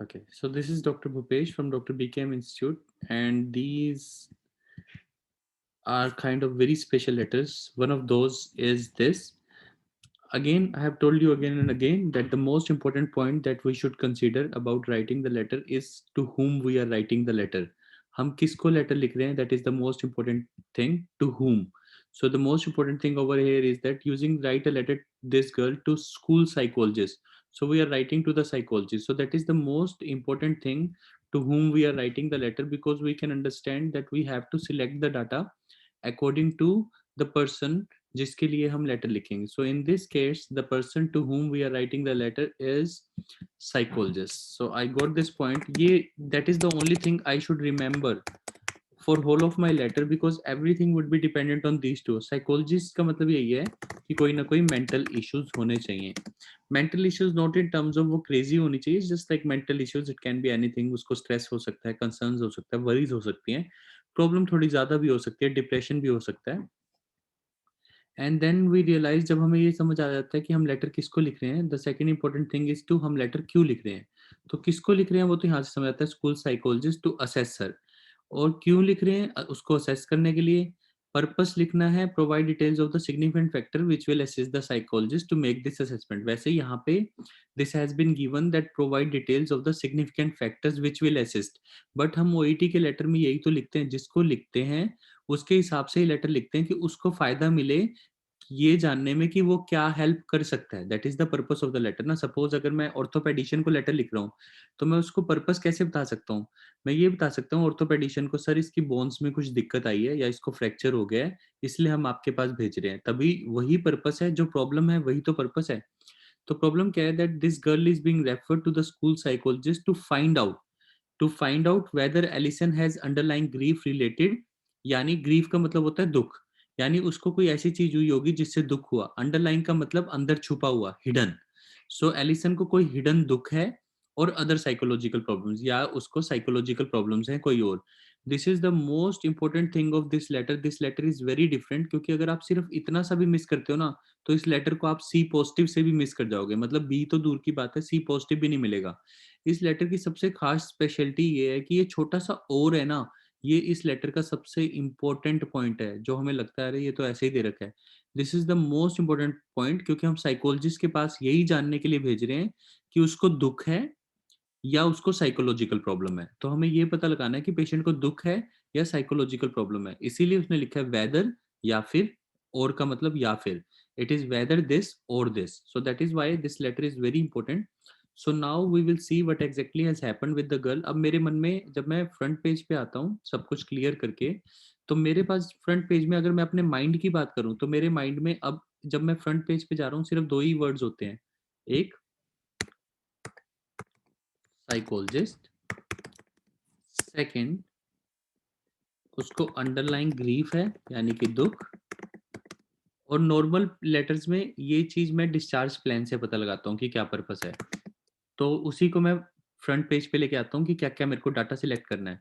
Okay, so this is Dr. Bhupesh from Dr. BKM Institute, and these are kind of very special letters. One of those is this. Again, I have told you again and again that the most important point that we should consider about writing the letter is to whom we are writing the letter. हम किसको letter लिख रहे हैं, that is the most important thing, to whom. So the most important thing over here is that using write a letter this girl to school psychologist. So we are writing to the psychologist. So that is the most important thing, to whom we are writing the letter, because we can understand that we have to select the data according to the person जिसके लिए हम letter लिखेंगे. So in this case, the person to whom we are writing the letter is psychologist. So I got this point. ये that is the only thing I should remember for whole of my letter, because everything would be dependent on these two. Psychologist का मतलब यही है कि कोई ना कोई mental issues होने चाहिए. Mental issues not in terms of वो crazy होनी चाहिए, just like mental issues it can be anything. उसको stress हो सकता है, concerns हो सकता है, worries हो सकती हैं, प्रॉब्लम थोड़ी ज़्यादा भी हो सकती है, डिप्रेशन भी हो सकता है. एंड देन वी रियलाइज, जब हमें ये समझ आ जाता है कि हम लेटर किसको लिख रहे हैं, the second important thing is to हम लेटर क्यों लिख रहे हैं. तो किसको लिख रहे हैं वो तो यहाँ से समझ आता है, स्कूल साइकोलॉजिस्ट टू असेसर. और क्यों लिख रहे हैं, उसको असेस करने के लिए. पर्पस लिखना है, provide details of the significant factor which will assist the psychologist to make this assessment. वैसे यहाँ पे this has been given that provide details of the significant factors which will assist. But हम OET के letter में यही तो लिखते हैं, जिसको लिखते हैं उसके हिसाब से ही लेटर लिखते हैं कि उसको फायदा मिले ये जानने में कि वो क्या हेल्प कर सकता है. That is the purpose of the letter ना. सपोज अगर मैं ऑर्थोपेडिशियन को लेटर लिख रहा हूँ, तो मैं उसको पर्पस कैसे बता सकता हूँ. मैं ये बता सकता हूँ ऑर्थोपेडिशियन को, सर इसकी बोन्स में कुछ दिक्कत आई है या इसको फ्रैक्चर हो गया है, इसलिए हम आपके पास भेज रहे हैं. तभी वही पर्पस है, जो प्रॉब्लम है वही तो पर्पस है. तो प्रॉब्लम क्या है, that this girl is being referred to the school psychologist to find out whether Alison has underlying grief related. यानी ग्रीफ का मतलब होता है दुख, यानी उसको कोई ऐसी चीज हुई होगी जिससे दुख हुआ. अंडरलाइन का मतलब अंदर छुपा हुआ, हिडन. सो एलिसन को कोई हिडन दुख है और अदर साइकोलॉजिकल प्रॉब्लम्स, या उसको साइकोलॉजिकल प्रॉब्लम्स हैं कोई और. This is the most important thing of this letter. This letter is very different, क्योंकि अगर आप सिर्फ इतना सा भी मिस करते हो ना, तो इस लेटर को आप सी पॉजिटिव से भी मिस कर जाओगे. मतलब बी तो दूर की बात है, सी पॉजिटिव भी नहीं मिलेगा. इस लेटर की सबसे खास स्पेशलिटी ये है कि ये छोटा सा और है ना, ये इस लेटर का सबसे इंपॉर्टेंट पॉइंट है, जो हमें लगता है अरे ये तो ऐसे ही दे रखा है. This is the most important point, क्योंकि हम साइकोलॉजिस्ट के पास यही जानने के लिए भेज रहे हैं कि उसको दुख है या उसको साइकोलॉजिकल प्रॉब्लम है. तो हमें ये पता लगाना है कि पेशेंट को दुख है या साइकोलॉजिकल प्रॉब्लम है. इसीलिए उसने लिखा है वेदर, या फिर, और का मतलब या फिर. इट इज वेदर दिस और this. So that is why this letter is very important. So now we will see what exactly has happened with the girl. अब मेरे मन में जब मैं फ्रंट पेज पे आता हूँ सब कुछ क्लियर करके, तो मेरे पास फ्रंट पेज में, अगर मैं अपने माइंड की बात करूँ, तो मेरे माइंड में अब जब मैं फ्रंट पेज पे जा रहा हूँ सिर्फ दो ही वर्ड्स होते हैं. एक साइकोलॉजिस्ट, सेकंड उसको अंडरलाइन ग्रीफ है यानी कि दुख. और नॉर्मल लेटर्स में ये चीज मैं डिस्चार्ज प्लान से पता लगाता हूँ कि क्या पर्पस है. तो उसी को मैं फ्रंट पेज पे लेके आता हूँ कि क्या क्या मेरे को डाटा सिलेक्ट करना है,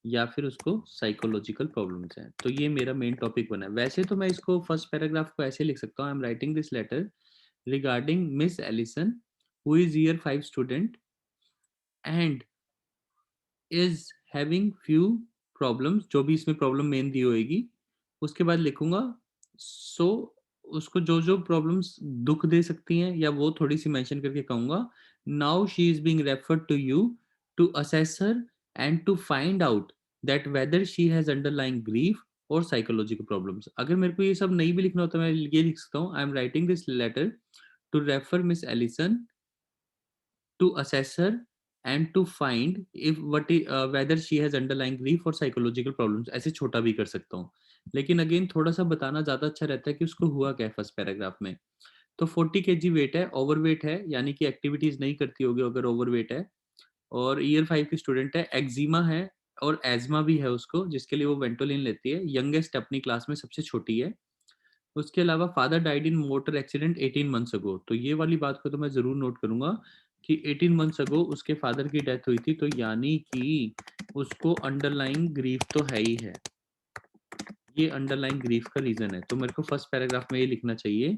या फिर उसको साइकोलॉजिकल प्रॉब्लम्स हैं. तो ये मेरा मेन टॉपिक बना है. वैसे तो मैं इसको फर्स्ट पैराग्राफ को ऐसे लिख सकता हूँ, I am writing this letter regarding miss Alison who is year 5 student and is having few problems, जो भी इसमें प्रॉब्लम मेन दी होगी. उसके बाद लिखूंगा सो उसको जो जो प्रॉब्लम्स दुख दे सकती हैं या वो थोड़ी सी मेंशन करके कहूंगा. Now she is being referred to you to assess her and to find out that whether she has underlying grief और साइकोलॉजिकल प्रॉब्लम्स. अगर मेरे को ये सब नहीं भी लिखना होता, मैं ये लिख सकता हूँ, I am writing this letter to refer Miss Alison to assess her and to find if whether she has underlying grief or psychological problems. ऐसे छोटा भी कर सकता हूँ, लेकिन अगेन थोड़ा सा बताना ज्यादा अच्छा रहता है कि उसको हुआ क्या फर्स्ट पैराग्राफ में. तो 40 kg वेट है, ओवरवेट है, यानी कि एक्टिविटीज नहीं करती होगी अगर ओवरवेट है. और ईयर 5 की स्टूडेंट है, एक्जिमा है और एजमा भी है उसको, जिसके लिए वो वेंटोलिन लेती है. यंगेस्ट अपनी क्लास में सबसे छोटी है. उसके अलावा father died in motor accident 18 months ago. तो ये वाली बात को तो मैं जरूर नोट करूंगा कि 18 मंथ्स अगो उसके फादर की डेथ हुई थी. तो यानी कि उसको अंडरलाइंग ग्रीफ तो है ही है, ये अंडरलाइंग ग्रीफ का रीजन है. तो मेरे को फर्स्ट पैराग्राफ में ये लिखना चाहिए,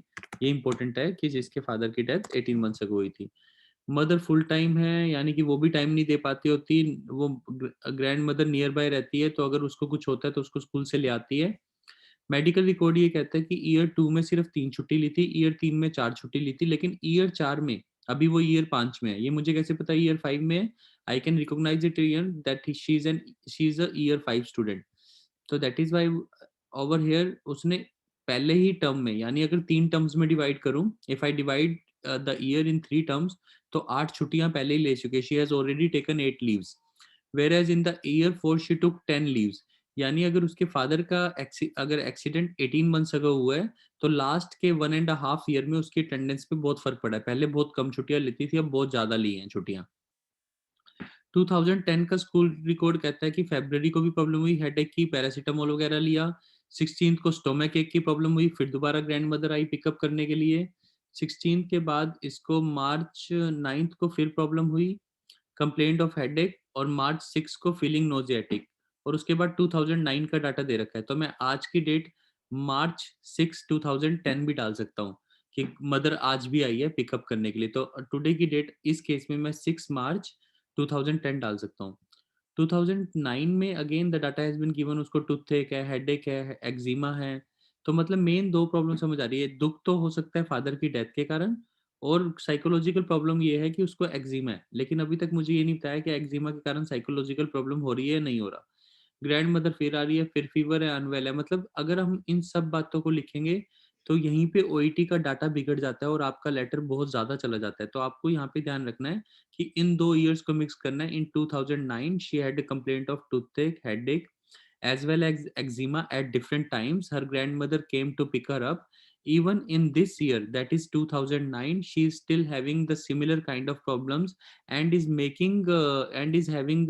ये इंपॉर्टेंट है कि जिसके फादर की डेथ 18 मंथ्स अगो हुई थी. मदर फुल टाइम है, यानी कि वो भी टाइम नहीं दे पाती होती, वो ग्रैंड मदर नियर बाय रहती है, तो अगर उसको कुछ होता है तो उसको स्कूल से ले आती है। मेडिकल रिकॉर्ड ये कहता है कि ईयर 2 में सिर्फ 3 छुट्टी ली थी, ईयर 3 में 4 छुट्टी ली थी, लेकिन ईयर 4 में, अभी वो ईयर 5 में है, ये मुझे कैसे पता ईयर 5 में है? I can recognize it year that she is a year 5 student. तो that is why over here उसने पहले ही टर्म में, यानी अगर 3 टर्म्स में डिवाइड करूं, if I divide the year in 3 terms, तो 8 छुट्टियां पहले ही ले चुके, she has already taken 8 leaves, whereas in the year 4 she took 10 leaves. यानी अगर उसके फादर का अगर एक्सीडेंट 18 मंथ्स अगर हुआ है, तो लास्ट के 1.5 ईयर में उसकी अटेंडेंस पे बहुत फर्क पड़ा है। पहले बहुत कम छुट्टियां लेती थी, अब बहुत ज्यादा ली हैं छुट्टियां। 2010 का स्कूल रिकॉर्ड कहता है कि फरवरी को भी प्रॉब्लम हुई, हेडेक की, पैरासीटामोल वगैरह लिया। 16 को स्टोमक एक की प्रॉब्लम हुई, फिर दोबारा ग्रैंड मदर आई पिकअप करने के लिए। 16 के बाद इसको मार्च 9 को फिर प्रॉब्लम हुई, कंप्लेंट ऑफ हेडेक, और मार्च 6 को फीलिंग नोजियाटिक। और उसके बाद 2009 का डाटा दे रखा है, तो मैं आज की डेट मार्च 6 2010 भी डाल सकता हूँ कि मदर आज भी आई है पिकअप करने के लिए। तो टुडे की डेट इस केस में मैं 6 मार्च 2010 डाल सकता हूँ। 2009 में again the data has been given, उसको टूथ है, हेडेक है, एक्जिमा है। तो मतलब मेन दो प्रॉब्लम समझ आ रही है, दुख तो हो सकता है फादर की डेथ के कारण, और साइकोलॉजिकल प्रॉब्लम ये है कि उसको एक्जिमा है। लेकिन अभी तक मुझे ये नहीं बताया कि एक्जिमा के कारण साइकोलॉजिकल प्रॉब्लम हो रही है या नहीं हो रहा। ग्रैंड मदर फिर आ रही है, फिर फीवर है, अनवेल है। मतलब अगर हम इन सब बातों को लिखेंगे तो यहीं पे ओईटी का डाटा बिगड़ जाता है और आपका लेटर बहुत ज्यादा चला जाता है। तो आपको यहाँ पे ध्यान रखना है कि इन दो ईयर्स को मिक्स करना है। इन 2009 she had a complaint of toothache, headache, as well as eczema at different times. Her grandmother came to pick her up. Even in this year, that is 2009, she is still having the similar kind of problems, and is making and is having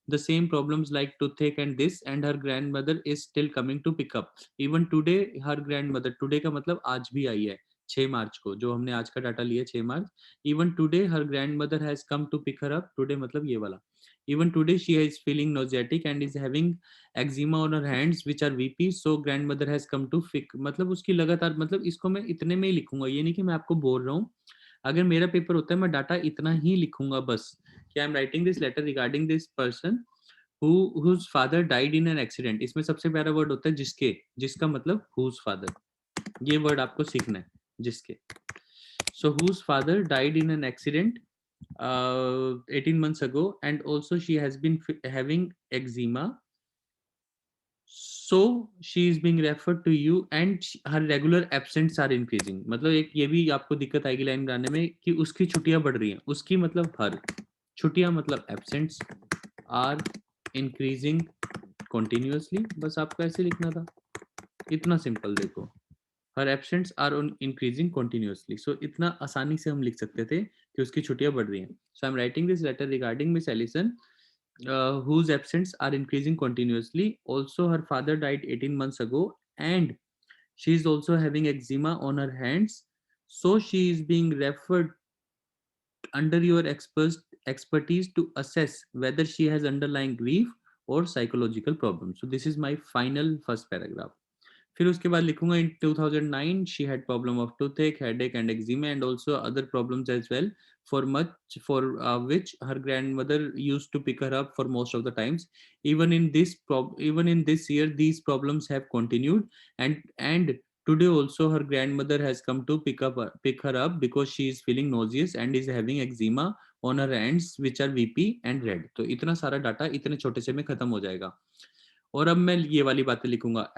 the same problems like toothache and this, and her grandmother is still coming to pick up. Even today, her grandmother, today का मतलब आज भी आई है 6 मार्च को, जो हमने आज का डाटा लिया 6 मार्च। Even today her grandmother has come to pick her up, today मतलब ये वाला। Even today she is feeling nauseatic and is having eczema on her hands which are VP, so grandmother has come to fix। मतलब उसकी लगातार, मतलब इसको मैं इतने में ही लिखूंगा, ये नहीं कि मैं आपको बोल रहा हूँ। अगर मेरा पेपर होता है मैं डाटा इतना ही लिखूंगा बस, कि I am writing this letter regarding this person whose father died in an accident। इसमें सबसे प्यारा वर्ड होता है जिसके, जिसका मतलब whose father, ये वर्ड आपको सीखना है, जिसके। so whose father died in an accident 18 months ago, and also she has been having eczema, so she is being referred to you, and her regular absence are increasing। मतलब एक ये भी आपको दिक्कत आएगी लाइन बनाने में कि उसकी छुट्टियां बढ़ रही हैं, उसकी मतलब हर, छुट्टियां मतलब एब्सेंट्स, आर इंक्रीजिंग कंटिन्यूअसली। बस आपको ऐसे लिखना था, इतना सिंपल। देखो, हर एब्सेंट्स आर इंक्रीजिंग कंटिन्यूअसली, सो इतना आसानी से हम लिख सकते थे कि उसकी छुट्टियां बढ़ रही हैं। So I am writing this letter regarding miss Alison whose absence are increasing continuously. Also, her father died 18 months ago, and she is also having eczema on her hands. So she is being referred under your expertise to assess whether she has underlying grief or psychological problems. So this is my final first paragraph. फिर उसके बाद लिखूंगा in 2009 she had problem of toothache, headache and eczema, and also other problems as well, for much for which her grandmother used to pick her up for most of the times. Even in this year these problems have continued, and today also her grandmother has come to pick her up because she is feeling nauseous and is having eczema on her hands which are VP and red। तो इतना सारा data इतने छोटे से में खत्म हो जाएगा। और अब मैं ये वाली बातें लिखूंगा।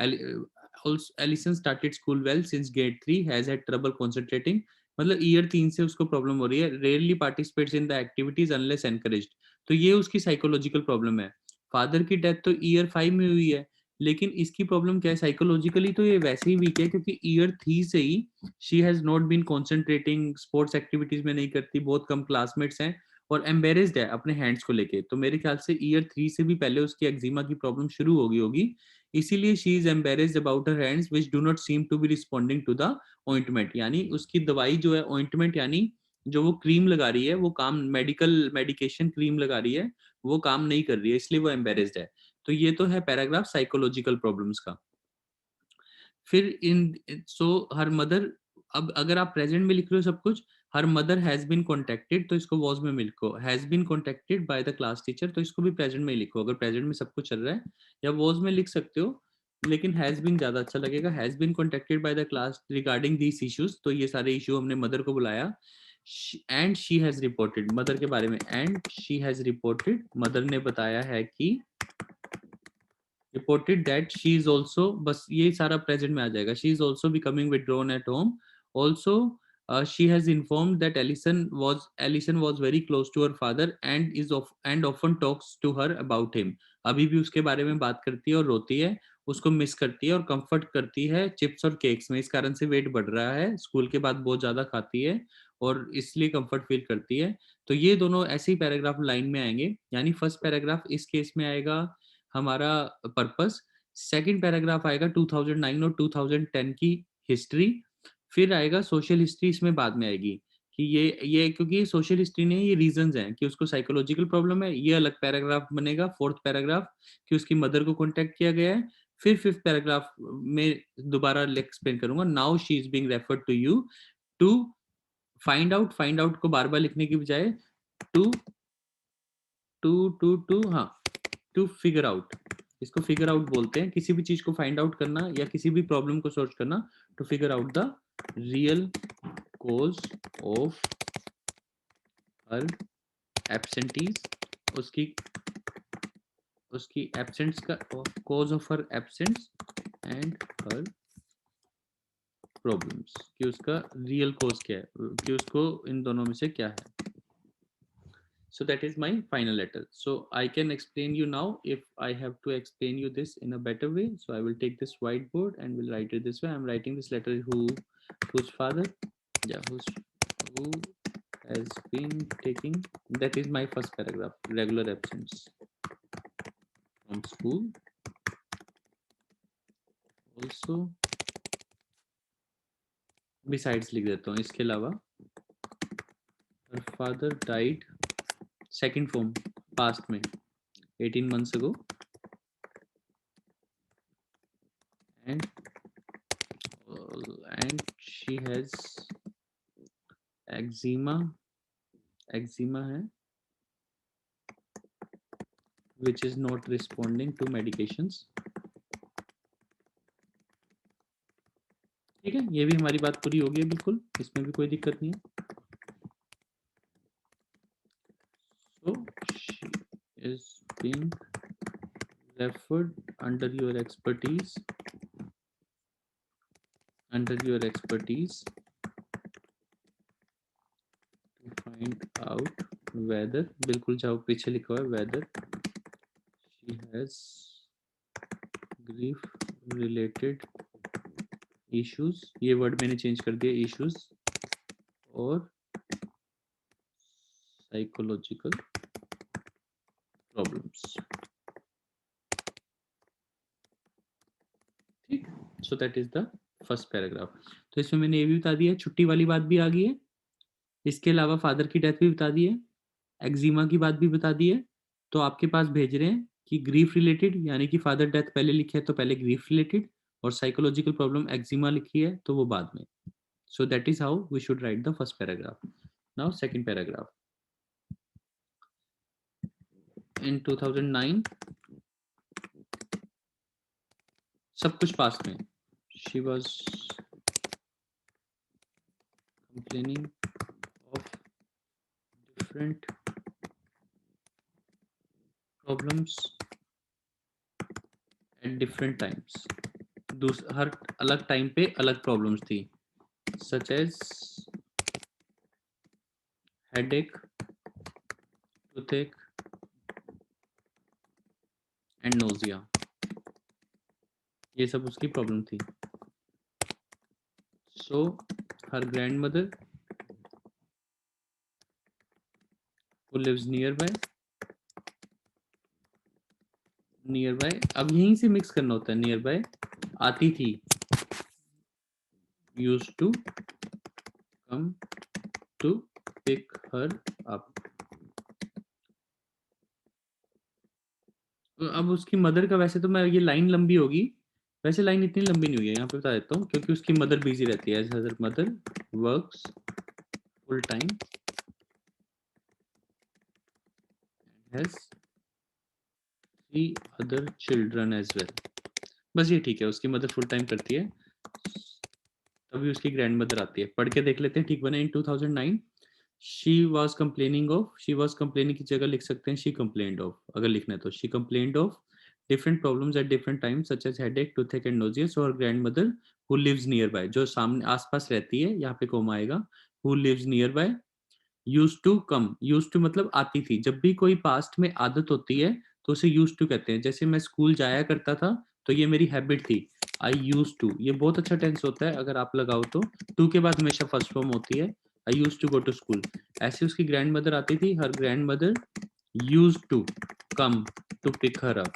Allison started school well since grade 3, has had trouble concentrating. मतलब ईयर 3 से उसको प्रॉब्लम हो रही है, rarely participates in the activities unless encouraged. तो ये उसकी साइकोलॉजिकल प्रॉब्लम है। फादर की डेथ तो ईयर 5 में हुई है, लेकिन इसकी प्रॉब्लम क्या है साइकोलॉजिकली, तो ये वैसे ही वीक है क्योंकि ईयर 3 से ही she has not been concentrating, sports activities में नहीं करती, बहुत कम क्लासमेट्स हैं, और एम्बेरेस्ड है अपने हैंड्स को लेके। तो मेरे ख्याल से ईयर 3 से भी पहले उसकी एक्जिमा की प्रॉब्लम शुरू हो गई होगी, इसीलिए she is embarrassed about her hands which do not seem to be responding to the ointment. यानी उसकी दवाई जो है ऑइंटमेंट, यानी जो वो क्रीम लगा रही है वो काम, मेडिकेशन क्रीम लगा रही है, वो काम नहीं कर रही है, इसलिए वो एम्बेरेस्ड है। तो ये तो है पैराग्राफ साइकोलॉजिकल प्रॉब्लम्स का। फिर इन सो हर मदर, अब अगर आप प्रेजेंट में लिख रहे हो सब कुछ, her mother has been contacted, तो इसको वॉज में लिखो, has been contacted by the class teacher, तो इसको भी प्रेजेंट में लिखो, अगर प्रेजेंट में सब कुछ चल रहा है, या वॉज में लिख सकते हो, लेकिन हैज बीन ज्यादा अच्छा लगेगा। Has been contacted by the class regarding these issues, तो ये सारे इशू हमने मदर को बुलाया। And she has reported, mother के बारे में, and she has reported, mother ने बताया है कि, reported that she is also, बस ये सारा प्रेजेंट में आ जाएगा, she is also becoming withdrawn at home. Also she has informed that Alison was very close to her father and often talks to her about him। अभी भी उसके बारे में बात करती है और रोती है, उसको मिस करती है और कंफर्ट करती है चिप्स और केक्स में, इस कारण से वेट बढ़ रहा है, स्कूल के बाद बहुत ज्यादा खाती है और इसलिए कंफर्ट फील करती है। तो ये दोनों ऐसे ही पैराग्राफ लाइन में आएंगे, यानी फर्स्ट पैराग्राफ इस केस में आएगा हमारा पर्पस, सेकंड पैराग्राफ आएगा 2009 और 2010 की हिस्ट्री, फिर आएगा सोशल हिस्ट्री, इसमें बाद में आएगी कि ये क्योंकि सोशल हिस्ट्री ने ये रीजंस हैं कि उसको साइकोलॉजिकल प्रॉब्लम है, ये अलग पैराग्राफ बनेगा, फोर्थ पैराग्राफ कि उसकी मदर को कांटेक्ट किया गया है। फिर फिफ्थ पैराग्राफ में दोबारा एक्सप्लेन करूंगा, now she is being referred to you to find out को बार बार लिखने की बजाय टू टू हाँ टू फिगर आउट, इसको फिगर आउट बोलते हैं, किसी भी चीज को फाइंड आउट करना या किसी भी प्रॉब्लम को सोल्व करना, to figure out the real cause of her absentees, उसकी उसकी एब्सेंस का cause of her absence and her problems, कि उसका रियल cause क्या है, कि उसको इन दोनों में से क्या है। So that is my final letter. So I can explain you now if I have to explain you this in a better way. So I will take this whiteboard and will write it this way. I'm writing this letter whose father, yeah, who has been taking, that is my first paragraph, regular absence from school, also besides लिख देता हूँ, इसके अलावा her father died, second form past में 18 months ago, and she has eczema है which is not responding to medications। ठीक है, ये भी हमारी बात पूरी हो गई है, बिल्कुल इसमें भी कोई दिक्कत नहीं है। So she is being referred under your expertise to find out whether, बिल्कुल जाओ पीछे लिखा हुआ है whether she has grief related issues, ये वर्ड मैंने चेंज कर दिया issues, और psychological problems। ठीक, so that is the first paragraph। तो इसमें मैंने ये भी बता दिया, छुट्टी वाली बात भी आ गई है, इसके अलावा फादर की डेथ भी बता दी है, एक्जिमा की बात भी बता दी है। तो आपके पास भेज रहे हैं कि ग्रीफ रिलेटेड, यानी कि फादर डेथ पहले लिखे है तो पहले ग्रीफ रिलेटेड, और साइकोलॉजिकल प्रॉब्लम एक्जिमा लिखी है तो वो बाद में। So that is how we should write the first paragraph. Now second paragraph, in 2009 सब कुछ पास्ट में, she was complaining of different problems at different times, हर अलग टाइम पे अलग प्रॉब्लम्स थी, such as headache, toothache and nausea, ये सब उसकी प्रॉब्लम थी। So her grandmother who lives nearby, अब यहीं से मिक्स करना होता है, नियर बाय आती थी, used to come to pick her up। अब उसकी मदर का, वैसे तो मैं ये लाइन लंबी होगी, वैसे लाइन इतनी लंबी नहीं हुई है, यहाँ पे बता देता हूँ, क्योंकि उसकी मदर बिजी रहती है, as her mother works full time, has 3 other children as well. बस ये ठीक है, उसकी मदर फुल टाइम करती है, तभी उसकी ग्रैंड मदर आती है। पढ़ के देख लेते हैं, ठीक बना। इन 2009 she was complaining of, she was complaining की जगह लिख सकते हैं शी कंप्लेन्ड ऑफ, अगर लिखना है तो। She complained of different problems at different times such as headache, toothache and nausea. So her grandmother who lives nearby, जो सामने आसपास रहती है, यहाँ पे कोमा आएगा, who lives nearby, used to come, used to मतलब आती थी। जब भी कोई पास्ट में आदत होती है तो उसे यूज टू कहते हैं। जैसे मैं स्कूल जाया करता था तो ये मेरी हैबिट थी, आई यूज टू। ये बहुत अच्छा टेंस होता है, अगर आप लगाओ तो टू के बाद हमेशा फर्स्ट फॉर्म होती है, I use to go to school. ऐसे उसकी ग्रैंड मदर आती थी, her grandmother use to come to pick her up,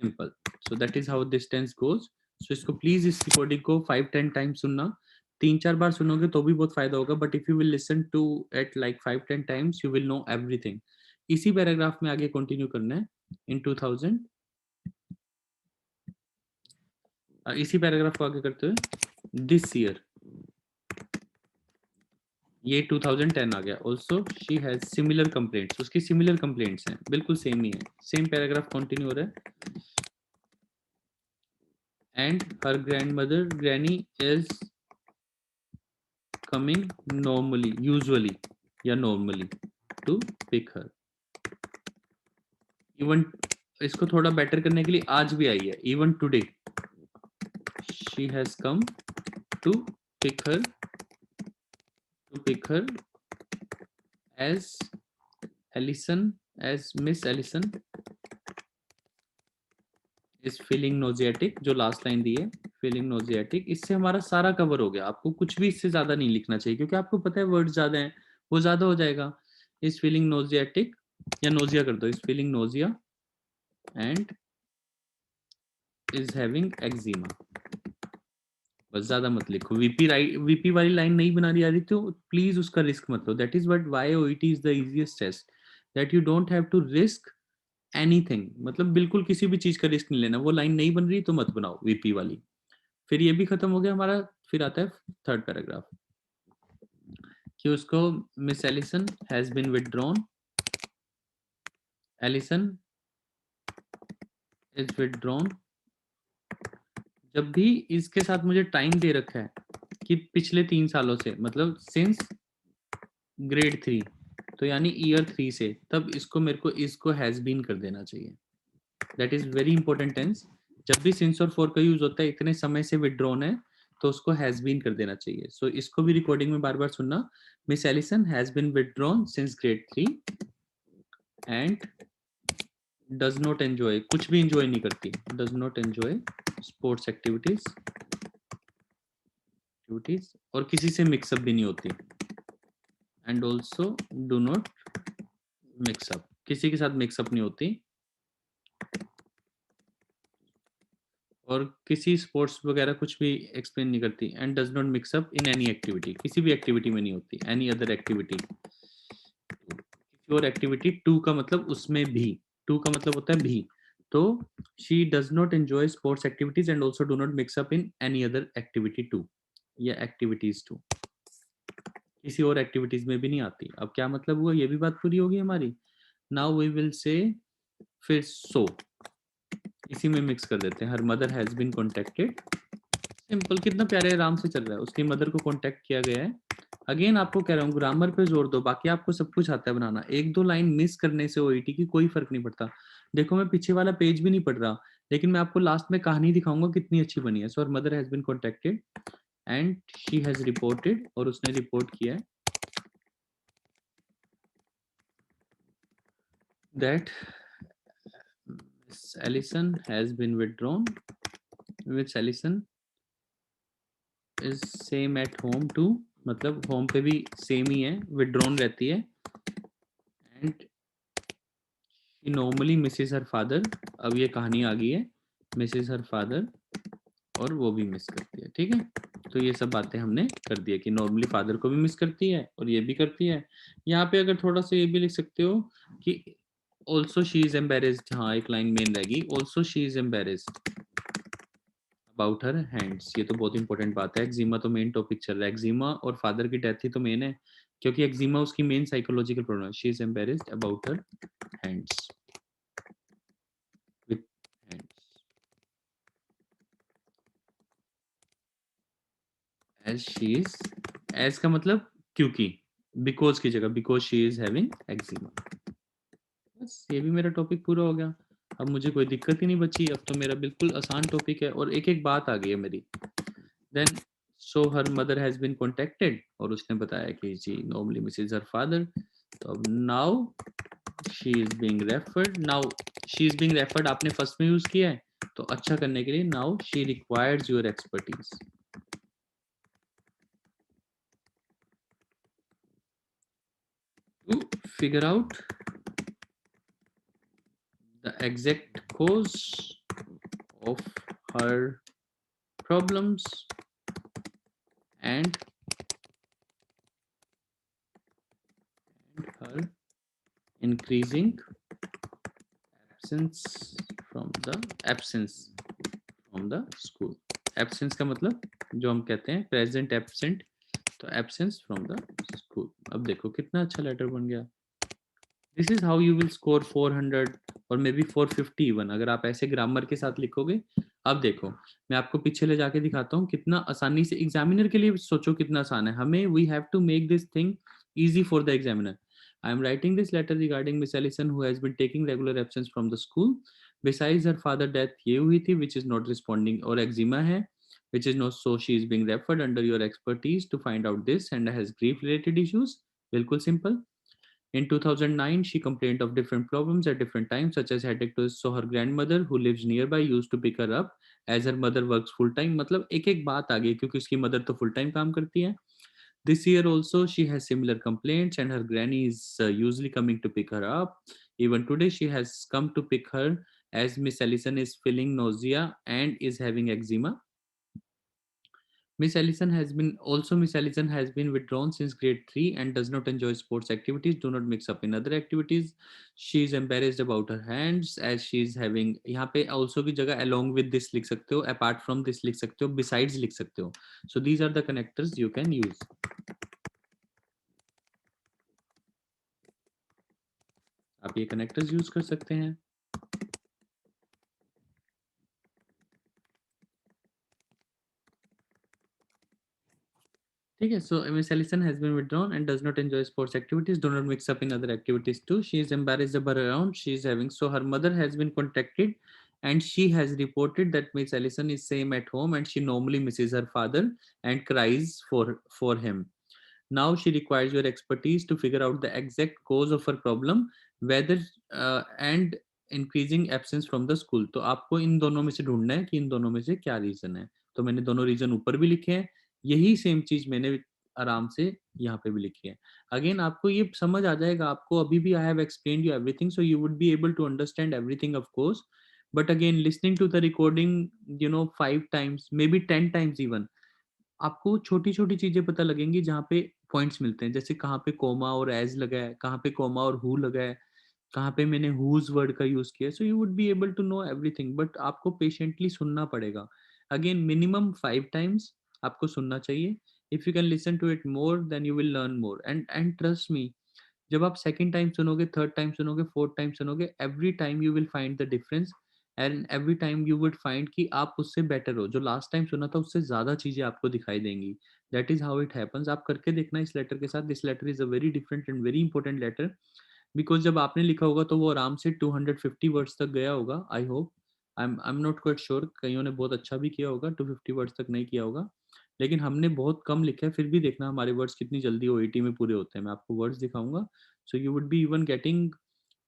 simple. So that is how this tense goes. So इसको प्लीज इस रिकॉर्डिंग को 5-10 time सुनना, 3-4 बार सुनोगे तो भी बहुत फायदा होगा, but if you will listen to it like 5-10 times you will know everything. इसी पैराग्राफ में आगे कंटिन्यू करना है। इन 2000 इसी पैराग्राफ को आगे करते हुए, दिस ईयर, ये 2010 आ गया। Also she has similar complaints, उसकी सिमिलर कंप्लेंट्स हैं, बिल्कुल सेम ही है, सेम पैराग्राफ कंटिन्यू हो रहा है। And her grandmother granny is coming normally, usually या normally to pick her. Even इसको थोड़ा बेटर करने के लिए आज भी आई है, even today she has come to pick her as Alison, as miss Alison is feeling nauseatic, जो लास्ट लाइन दी है, फीलिंग नोजियाटिक। इससे हमारा सारा कवर हो गया। आपको कुछ भी इससे ज्यादा नहीं लिखना चाहिए, क्योंकि आपको पता है वर्ड ज्यादा हैं, वो ज्यादा हो जाएगा। इज फीलिंग नोजियाटिक, या नोजिया कर दो, is feeling nausea and is having eczema. बस ज्यादा मत लिखो। वीपी वाली लाइन नहीं बना रही आ रही तो प्लीज उसका रिस्क मत लो। That is what why OET is the easiest test, that you don't have to risk anything. मतलब बिल्कुल किसी भी चीज का रिस्क नहीं लेना। वो लाइन नहीं बन रही तो मत बनाओ वीपी वाली। फिर ये भी खत्म हो गया हमारा। फिर आता है थर्ड पैराग्राफ, कि उसको miss Allison has been withdrawn, Allison is withdrawn. जब भी इसके साथ मुझे टाइम दे रखा है कि पिछले 3 सालों से, मतलब सिंस ग्रेड 3, तो यानी ईयर 3 से, तब इसको मेरे को इसको हैज बीन कर देना चाहिए। That is very important tense. जब भी सिंस और फॉर का यूज होता है, इतने समय से विथड्रॉन है, तो उसको हैज बीन कर देना चाहिए। सो इसको भी रिकॉर्डिंग में बार बार सुनना। Miss Allison has been withdrawn since grade 3 and does not enjoy, कुछ भी एंजॉय नहीं करती, does not enjoy sports activities, और किसी से मिक्सअप भी नहीं होती। And also do not mix up, किसी के साथ मिक्सअप नहीं होती, और किसी स्पोर्ट्स वगैरह कुछ भी एक्सप्लेन नहीं करती। And does not mix up in any activity, किसी भी एक्टिविटी में नहीं होती। एनी अदर एक्टिविटी, किसी और एक्टिविटी, टू का मतलब उसमें भी, टू का मतलब होता है भी। तो she does not enjoy sports activities and also do not mix up in any other activity too, या एक्टिविटीज टू, किसी और एक्टिविटीज में भी नहीं आती। अब क्या मतलब हुआ, ये भी बात पूरी होगी हमारी। नाउ वी विल से, फिर सो इसी में मिक्स कर देते हैं। Her mother has been contacted, simple, कितना प्यारे आराम से चल रहा है। उसकी मदर को कॉन्टेक्ट किया गया है। अगेन आपको कह रहा हूँ, ग्रामर पे जोर दो, बाकी आपको सब कुछ आता है बनाना। 1-2 लाइन मिस करने से ओईटी की कोई फर्क नहीं पड़ता। देखो मैं पीछे वाला पेज भी नहीं पढ़ रहा, लेकिन मैं आपको लास्ट में कहानी दिखाऊंगा कितनी अच्छी बनी है। So her mother has been contacted and she has reported, और उसने रिपोर्ट किया है that Miss Allison has been withdrawn, which Allison is same at home too, मतलब होम पे भी सेम ही है, withdrawn रहती है। And she normally misses her father, अब ये कहानी आ गई है, misses her father, और वो भी मिस करती है। ठीक है, तो ये सब बातें हमने कर दी है कि नॉर्मली फादर को भी मिस करती है और ये भी करती है। यहाँ पे अगर थोड़ा सा ये भी लिख सकते हो कि ऑल्सो शी इज एम्बेरेस्ड, हाँ एक लाइन मेन रहेगी, also she is embarrassed about her hands, ये तो बहुत इंपॉर्टेंट बात है। एक्जिमा तो मेन टॉपिक चल रहा है, एक्जिमा और फादर की डेथ ही तो मेन है, क्योंकि एक्जिमा उसकी मेन साइकोलॉजिकल प्रॉब्लम है। She is embarrassed about her hands with hands, as she is, as का मतलब क्योंकि, बिकॉज की जगह because she is having eczema. बस ये भी मेरा टॉपिक पूरा हो गया। अब मुझे कोई दिक्कत ही नहीं बची, अब तो मेरा बिल्कुल आसान टॉपिक है और एक एक बात आ गई है मेरी। Then so her mother has been contacted, और उसने बताया कि जी नॉर्मली मिसेज हर फादर। तो अब now she is being referred, now she is being referred आपने फर्स्ट में यूज किया है, तो अच्छा करने के लिए now she requires your expertise to figure out the exact cause of her problems and her increasing absence from the absence from the school। absence का मतलब जो हम कहते हैं present absent, तो absence from the school। अब देखो कितना अच्छा लेटर बन गया। This is how you will score 400 और मे बी 450 इवन, अगर आप ऐसे ग्रामर के साथ लिखोगे। अब देखो मैं आपको पीछे ले जाके दिखाता हूँ कितना आसानी से, एग्जामिनर के लिए सोचो कितना आसान है। हमें we have to make this thing easy for the examiner। I am writing this letter regarding Miss Ellison who has been taking regular absence from the school। Besides her father death ये हुई थी which is not responding, और eczema है which is not, so she is being referred under your expertise to find out this and has grief related issues। बिल्कुल simple. In 2009, she complained of different problems at different times, such as headache to, so her grandmother, who lives nearby, used to pick her up as her mother works full time। मतलब एक एक बात आ गई क्योंकि उसकी mother तो full time काम करती है। This year also, she has similar complaints, and her granny is usually coming to pick her up. Even today, she has come to pick her as Miss Ellison is feeling nausea and is having eczema। Miss Ellison has been withdrawn since grade 3 and does not enjoy sports activities, do not mix up in other activities। She is embarrassed about her hands as she is having, यहाँ पे also की जगह along with this लिख सकते हो, apart from this लिख सकते हो, besides लिख सकते हो। So these are the connectors you can use। आप ये connectors use कर सकते हैं। ठीक है, so Miss Ellison has been withdrawn and does not enjoy sports activities, do not mix up in other activities too। She is embarrassed about around, she is having, so her mother has been contacted and she has reported that Miss Ellison is same at home and she normally misses her father and cries for him। Now she requires your expertise to figure out the exact cause of her problem, whether and increasing absence from the school। तो आपको इन दोनों में से ढूंढना है कि इन दोनों में से क्या रीजन है। तो मैंने दोनों रीजन ऊपर भी लिखे हैं, यही सेम चीज मैंने आराम से यहाँ पे भी लिखी है। अगेन आपको ये समझ आ जाएगा, आपको अभी भी I have explained you everything, so you would be able to understand everything of course. But again listening to the recording 5 times maybe 10 times even, आपको छोटी छोटी चीजें पता लगेंगी जहाँ पे पॉइंट्स मिलते हैं, जैसे कहाँ पे कोमा और एज लगा है, कहाँ पे कोमा और हु लगा है, कहाँ पे मैंने हुज वर्ड का यूज किया। So you would be able to know everything, but आपको पेशेंटली सुनना पड़ेगा। अगेन मिनिमम 5 times आपको सुनना चाहिए। If you can listen to it more then you will learn more, and trust me, जब आप सेकंड टाइम सुनोगे, थर्ड टाइम सुनोगे, फोर्थ टाइम सुनोगे, every time you will find the difference and every time you would find कि आप उससे better हो, जो लास्ट टाइम सुना था उससे ज्यादा चीजें आपको दिखाई देंगी। That is how it happens. आप करके देखना इस लेटर के साथ। This letter is a very different and very important letter, because जब आपने लिखा होगा तो वो आराम से 250 वर्ड्स तक गया होगा, I hope. I am not quite sure, कईयों ने बहुत अच्छा भी किया होगा, 250 वर्ड्स तक नहीं किया होगा, लेकिन हमने बहुत कम लिखा है। फिर भी देखना हमारे वर्ड्स कितनी जल्दी ओईटी में पूरे होते हैं। मैं आपको वर्ड्स दिखाऊंगा, so you would be even getting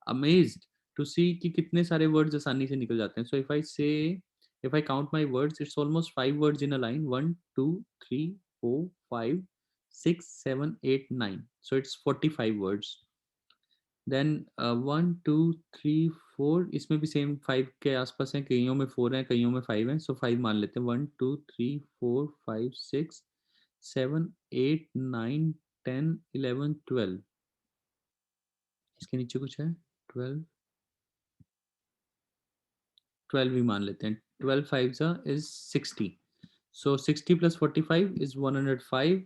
amazed to see कि कितने सारे वर्ड्स आसानी से निकल जाते हैं। So if I count my words, it's almost 5 words in a line, 1 2 3 4 5 6 7 8 9, so it's 45 words। Then 1 2 3 4, इसमें भी सेम 5 के आसपास है, कईयों में 4 है, कईयों में 5 है, सो 5 मान लेते हैं। 1 2 3 4 5 6 7 8 9 10 11 12, इसके नीचे कुछ है, 12 12 भी मान लेते हैं. 12 5 is 60. So 60 plus 45 is 105.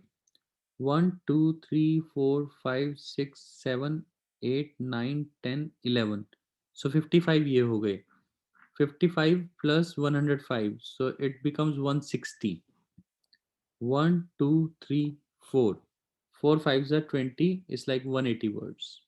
1 2 3 4 5 6 7 8 9 10 11. So 55 ये हो गए. 55 plus 105, so it becomes 160. 1 2 3 4. 4 5s are 20. It's like 180 words.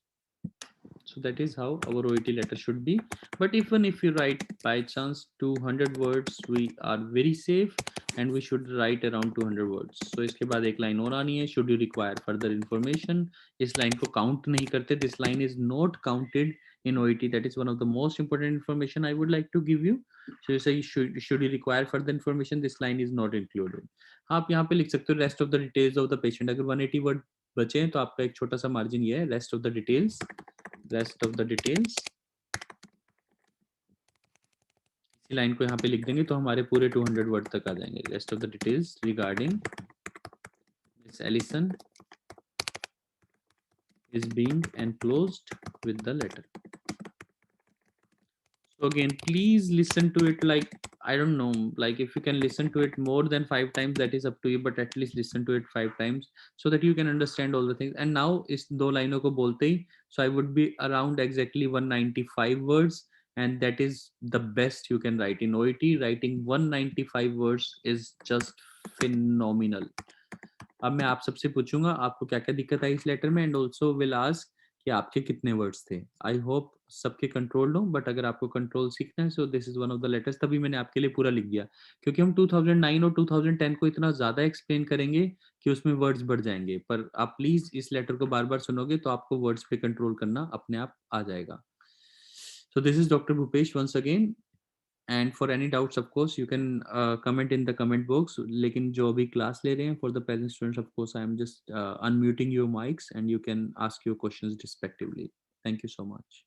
So that is how our OET letter should be. But even if you write by chance 200 words, we are very safe and we should write around 200 words. So इसके बाद एक line और आनी है. Should you require further information? इस line को count नहीं करते. This line is not counted in OET. That is one of the most important information I would like to give you. So you say should you require further information? This line is not included. आप यहाँ पे लिख सकते हो rest of the details of the patient. अगर 180 word बचे हैं तो आपका एक छोटा सा margin ये है rest of the details. Rest of the details. इसी लाइन को यहाँ पे लिख देंगे तो हमारे पूरे 200 वर्ड तक आ जाएंगे. Rest of the details regarding Miss Allison is being enclosed with the letter. So again, please listen to it like, I don't know, like if you can listen to it more than 5 times, that is up to you, but at least listen to it 5 times so that you can understand all the things. And now is दो लाइनों को बोलते ही, so I would be around exactly 195 words, and that is the best you can write in OET. Writing 195 words is just phenomenal. अब मैं आप सबसे पूछूंगा आपको क्या क्या दिक्कत आई इस लेटर में, एंड ऑल्सो विल आस्क कि आपके कितने वर्ड्स थे. आई होप सबके कंट्रोल हो, बट अगर आपको कंट्रोल सीखना है सो this is one of the letters. तभी मैंने आपके लिए पूरा लिख दिया, क्योंकि हम 2009 और 2010 को इतना ज्यादा एक्सप्लेन करेंगे कि उसमें वर्ड्स बढ़ जाएंगे. पर आप प्लीज इस लेटर को बार बार सुनोगे तो आपको वर्ड्स पे कंट्रोल करना अपने आप आ जाएगा. So this is doctor Bhupesh once again. And for any doubts, of course, you can comment in the comment box. लेकिन जो अभी क्लास ले रहे हैं for the present students, of course, I am just unmuting your mics and you can ask your questions respectively. Thank you so much.